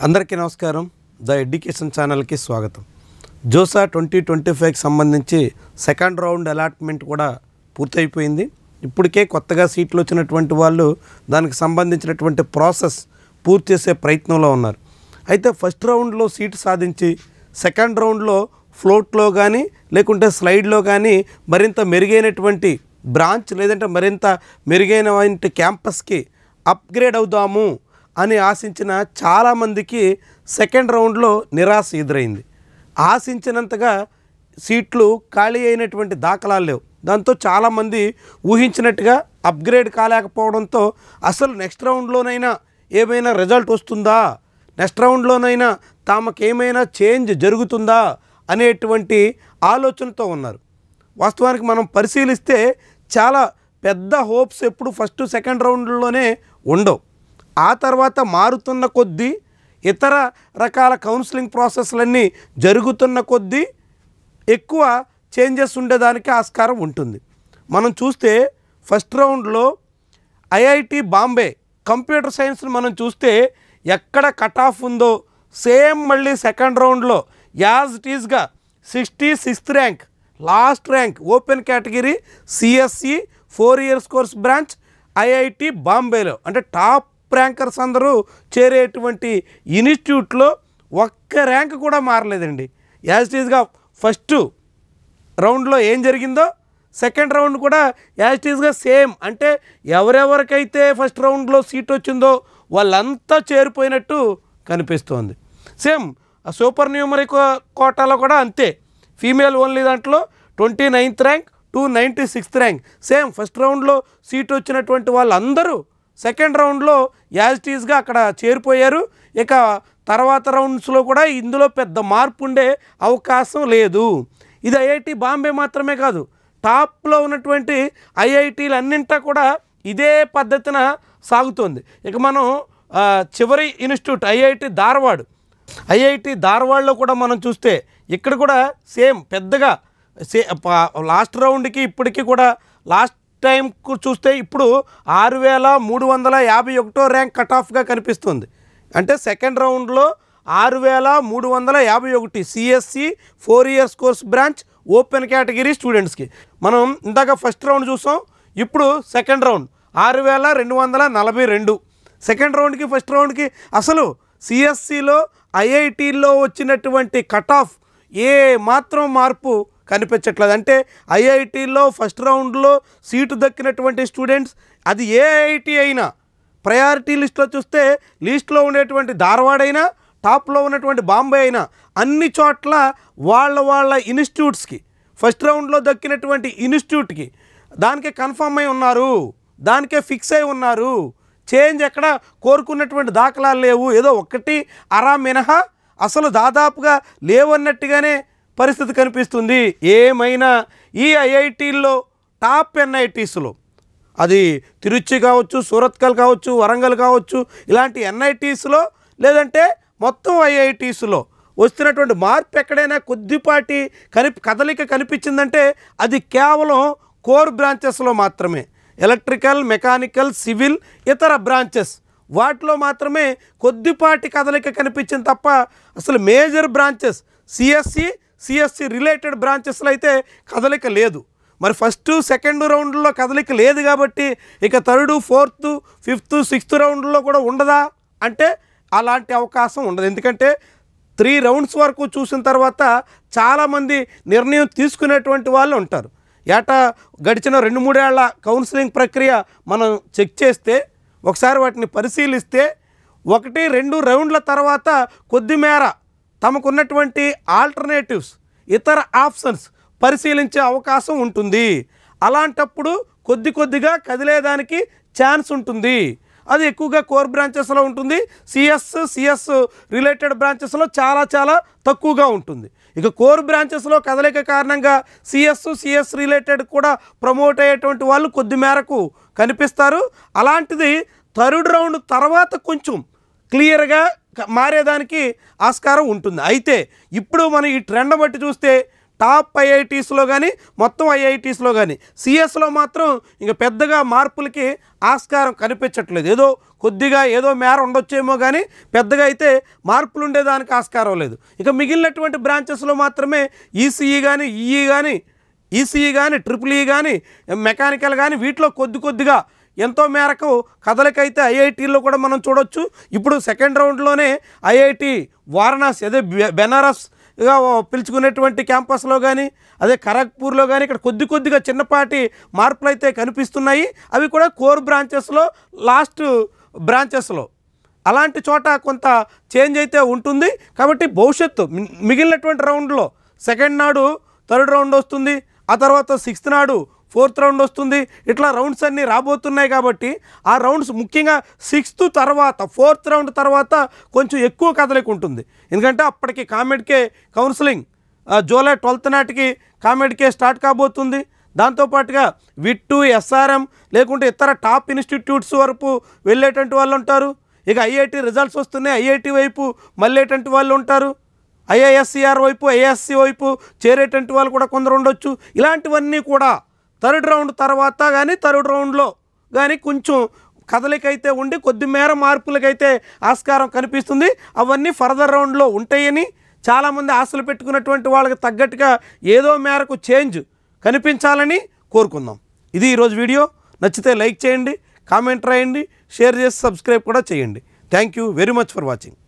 అందరికీ నమస్కారం. The education ఛానల్కి స్వాగతం. జోసా 2025కి సంబంధించి సెకండ్ రౌండ్ అలాట్మెంట్ కూడా పూర్తయిపోయింది. ఇప్పటికే కొత్తగా సీట్లు వచ్చినటువంటి వాళ్ళు దానికి సంబంధించినటువంటి ప్రాసెస్ పూర్తి చేసే ప్రయత్నంలో ఉన్నారు. అయితే ఫస్ట్ రౌండ్లో సీటు సాధించి సెకండ్ రౌండ్లో ఫ్లోట్లో కానీ లేకుంటే స్లైడ్లో కానీ మరింత మెరుగైనటువంటి బ్రాంచ్ లేదంటే మరింత మెరుగైనటువంటి క్యాంపస్కి అప్గ్రేడ్ అవుదాము అని ఆశించిన చాలామందికి సెకండ్ రౌండ్లో నిరాశ ఎదురైంది. ఆశించినంతగా సీట్లు ఖాళీ అయినటువంటి దాఖలాలు లేవు. దాంతో చాలామంది ఊహించినట్టుగా అప్గ్రేడ్ కాలేకపోవడంతో అసలు నెక్స్ట్ రౌండ్లోనైనా ఏమైనా రిజల్ట్ వస్తుందా, నెక్స్ట్ రౌండ్లోనైనా తామకేమైనా చేంజ్ జరుగుతుందా అనేటువంటి ఆలోచనతో ఉన్నారు. వాస్తవానికి మనం పరిశీలిస్తే చాలా పెద్ద హోప్స్ ఎప్పుడు ఫస్ట్ సెకండ్ రౌండ్లోనే ఉండవు. ఆ తర్వాత మారుతున్న కొద్దీ ఇతర రకాల కౌన్సిలింగ్ ప్రాసెస్లన్నీ జరుగుతున్న కొద్దీ ఎక్కువ చేంజెస్ ఉండేదానికి ఆస్కారం ఉంటుంది. మనం చూస్తే ఫస్ట్ రౌండ్లో ఐఐటి బాంబే కంప్యూటర్ సైన్స్ని మనం చూస్తే ఎక్కడ కట్ ఆఫ్ ఉందో సేమ్ మళ్ళీ సెకండ్ రౌండ్లో యాజ్ ఇట్ ఈజ్గా 66th rank, last rank open category CSE 4 years course branch IIT బాంబేలో, అంటే టాప్ ర్యాంకర్స్ అందరూ చేరేటువంటి ఇన్స్టిట్యూట్లో ఒక్క ర్యాంక్ కూడా మారలేదండి. యాజ్ ఇట్ ఈజ్గా ఫస్ట్ రౌండ్లో ఏం జరిగిందో సెకండ్ రౌండ్ కూడా యాజ్ ఇట్ ఈజ్గా సేమ్, అంటే ఎవరెవరికైతే ఫస్ట్ రౌండ్లో సీట్ వచ్చిందో వాళ్ళంతా చేరిపోయినట్టు కనిపిస్తోంది. సేమ్ సూపర్ న్యూమరీ కోటాలో కూడా అంతే. ఫీమేల్ ఓన్లీ దాంట్లో 29th rank to 96th rank, same first రౌండ్లో సీట్ వచ్చినటువంటి వాళ్ళందరూ సెకండ్ రౌండ్లో యాజ్ ఇట్ ఈజ్గా అక్కడ చేరిపోయారు. ఇక తర్వాత రౌండ్స్లో కూడా ఇందులో పెద్ద మార్పు ఉండే అవకాశం లేదు. ఇది ఐఐటి బాంబే మాత్రమే కాదు, టాప్లో ఉన్నటువంటి ఐఐటీలు అన్నింటా కూడా ఇదే పద్ధతిన సాగుతోంది. ఇక మనం చివరి ఇన్స్టిట్యూట్ ఐఐటి ధార్వాడ్లో కూడా మనం చూస్తే ఇక్కడ కూడా సేమ్ పెద్దగా లాస్ట్ రౌండ్కి ఇప్పటికీ కూడా లాస్ట్ టైం చూస్తే ఇప్పుడు 6351 ర్యాంక్ కట్ ఆఫ్గా కనిపిస్తుంది. అంటే సెకండ్ రౌండ్లో 6351 CSC 4 years course branch open category స్టూడెంట్స్కి. మనం ఇందాక ఫస్ట్ రౌండ్ చూసాం, ఇప్పుడు సెకండ్ రౌండ్ 6242. సెకండ్ రౌండ్కి ఫస్ట్ రౌండ్కి అసలు సిఎస్సిలో ఐఐటీల్లో వచ్చినటువంటి కట్ ఆఫ్ ఏ మాత్రం మార్పు కనిపించట్లేదు. అంటే ఐఐటీల్లో ఫస్ట్ రౌండ్లో సీటు దక్కినటువంటి స్టూడెంట్స్ అది ఏ ఐఐటి అయినా ప్రయారిటీ లిస్ట్లో చూస్తే లిస్ట్లో ఉండేటువంటి ధార్వాడ్ అయినా టాప్లో ఉన్నటువంటి బాంబే అయినా అన్ని చోట్ల వాళ్ళ ఇన్స్టిట్యూట్స్కి ఫస్ట్ రౌండ్లో దక్కినటువంటి ఇన్స్టిట్యూట్కి దానికే కన్ఫర్మ్ అయి ఉన్నారు, దానికే ఫిక్స్ అయి ఉన్నారు. చేంజ్ ఎక్కడ కోరుకున్నటువంటి దాఖలాలు లేవు. ఏదో ఒకటి అరా మినహా అసలు దాదాపుగా లేవన్నట్టుగానే పరిస్థితి కనిపిస్తుంది. ఏమైనా ఈ ఐఐటీల్లో టాప్ ఎన్ఐటీస్లో అది తిరుచి కావచ్చు, సూరత్కల్ కావచ్చు, వరంగల్ కావచ్చు, ఇలాంటి ఎన్ఐటీస్లో లేదంటే మొత్తం ఐఐటీస్లో వస్తున్నటువంటి మార్పు ఎక్కడైనా కొద్దిపాటి కదలిక కనిపించిందంటే అది కేవలం కోర్ బ్రాంచెస్లో మాత్రమే. ఎలక్ట్రికల్, మెకానికల్, సివిల్, ఇతర బ్రాంచెస్ వాటిలో మాత్రమే కొద్దిపాటి కదలిక కనిపించింది తప్ప అసలు మేజర్ బ్రాంచెస్ సిఎస్సి రిలేటెడ్ బ్రాంచెస్లో అయితే కదలిక లేదు. మరి ఫస్ట్ సెకండ్ రౌండ్లో కదలిక లేదు కాబట్టి ఇక థర్డ్, ఫోర్త్, ఫిఫ్త్, సిక్స్త్ రౌండ్లో కూడా ఉండదా అంటే అలాంటి అవకాశం ఉండదు. ఎందుకంటే 3 rounds వరకు చూసిన తర్వాత చాలామంది నిర్ణయం తీసుకునేటువంటి వాళ్ళు ఉంటారు. గడిచిన 2-3 ఏళ్ల కౌన్సిలింగ్ ప్రక్రియ మనం చెక్ చేస్తే ఒకసారి వాటిని పరిశీలిస్తే 1-2 రౌండ్ల తర్వాత కొద్దిమేర తమకున్నటువంటి ఆల్టర్నేటివ్స్, ఇతర ఆప్షన్స్ పరిశీలించే అవకాశం ఉంటుంది. అలాంటప్పుడు కొద్దిగా కదిలేదానికి ఛాన్స్ ఉంటుంది. అది ఎక్కువగా కోర్ బ్రాంచెస్లో ఉంటుంది. సిఎస్ రిలేటెడ్ బ్రాంచెస్లో చాలా తక్కువగా ఉంటుంది. ఇక కోర్ బ్రాంచెస్లో కదలిక కారణంగా సిఎస్ రిలేటెడ్ కూడా ప్రమోట్ అయ్యేటువంటి వాళ్ళు కొద్ది మేరకు కనిపిస్తారు. అలాంటిది థర్డ్ రౌండ్ తర్వాత కొంచెం క్లియర్గా మారేదానికి ఆస్కారం ఉంటుంది. అయితే ఇప్పుడు మనం ఈ ట్రెండ్ బట్టి చూస్తే టాప్ ఐఐటీస్లో కానీ మొత్తం ఐఐటీస్లో కానీ సిఎస్లో మాత్రం ఇంక పెద్దగా మార్పులకి ఆస్కారం కనిపించట్లేదు. ఏదో కొద్దిగా ఏదో మేర ఉండొచ్చేమో కానీ పెద్దగా అయితే మార్పులు ఉండేదానికి ఆస్కారం లేదు. ఇక మిగిలినటువంటి బ్రాంచెస్లో మాత్రమే ఈసీఈ కానీ ఈసీఈ కానీ ట్రిపుల్ ఈ కానీ మెకానికల్ కానీ వీటిలో కొద్దిగా ఎంతో మేరకు కదలికైతే ఐఐటీల్లో కూడా మనం చూడొచ్చు. ఇప్పుడు సెకండ్ రౌండ్లోనే ఐఐటి వారణాసి అదే బెనారస్గా పిలుచుకునేటువంటి క్యాంపస్లో కానీ అదే ఖరగ్పూర్లో కానీ ఇక్కడ కొద్దిగా చిన్నపాటి మార్పులు అయితే కనిపిస్తున్నాయి. అవి కూడా కోర్ బ్రాంచెస్లో లాస్ట్ బ్రాంచెస్లో అలాంటి చోట కొంత చేంజ్ అయితే ఉంటుంది. కాబట్టి భవిష్యత్తు మిగిలినటువంటి రౌండ్లో సెకండ్ నాడు థర్డ్ రౌండ్ వస్తుంది, ఆ తర్వాత సిక్స్త్ నాడు ఫోర్త్ రౌండ్ వస్తుంది. ఇట్లా రౌండ్స్ అన్నీ రాబోతున్నాయి. కాబట్టి ఆ రౌండ్స్ ముఖ్యంగా సిక్స్త్ తర్వాత ఫోర్త్ రౌండ్ తర్వాత కొంచెం ఎక్కువ కదలిక ఉంటుంది. ఎందుకంటే అప్పటికి కామెడ్కే కౌన్సిలింగ్ జూలై 12th నాటికి కామెడ్కే స్టార్ట్ కాబోతుంది. దాంతోపాటుగా విట్టు ఎస్ఆర్ఎం లేకుంటే ఇతర టాప్ ఇన్స్టిట్యూట్స్ వరకు వెళ్ళేటువంటి వాళ్ళు ఉంటారు. ఇక ఐఐటి రిజల్ట్స్ వస్తున్నాయి, ఐఐటి వైపు మళ్ళేటువంటి వాళ్ళు ఉంటారు. ఐఐఎస్సిఆర్ వైపు ఐఎస్సి వైపు చేరేటువంటి వాళ్ళు కూడా కొందరు ఉండొచ్చు. ఇలాంటివన్నీ కూడా థర్డ్ రౌండ్ తర్వాత కానీ థర్డ్ రౌండ్లో కానీ కొంచెం కదలికైతే ఉండి కొద్ది మేర మార్పులకైతే ఆస్కారం కనిపిస్తుంది. అవన్నీ ఫర్దర్ రౌండ్లో ఉంటాయని చాలామంది ఆశలు పెట్టుకున్నటువంటి వాళ్ళకి తగ్గట్టుగా ఏదో మేరకు చేంజ్ కనిపించాలని కోరుకుందాం. ఇది ఈరోజు వీడియో. నచ్చితే లైక్ చేయండి, కామెంట్ రాయండి, షేర్ చేసి సబ్స్క్రైబ్ కూడా చేయండి. Thank you very much for watching.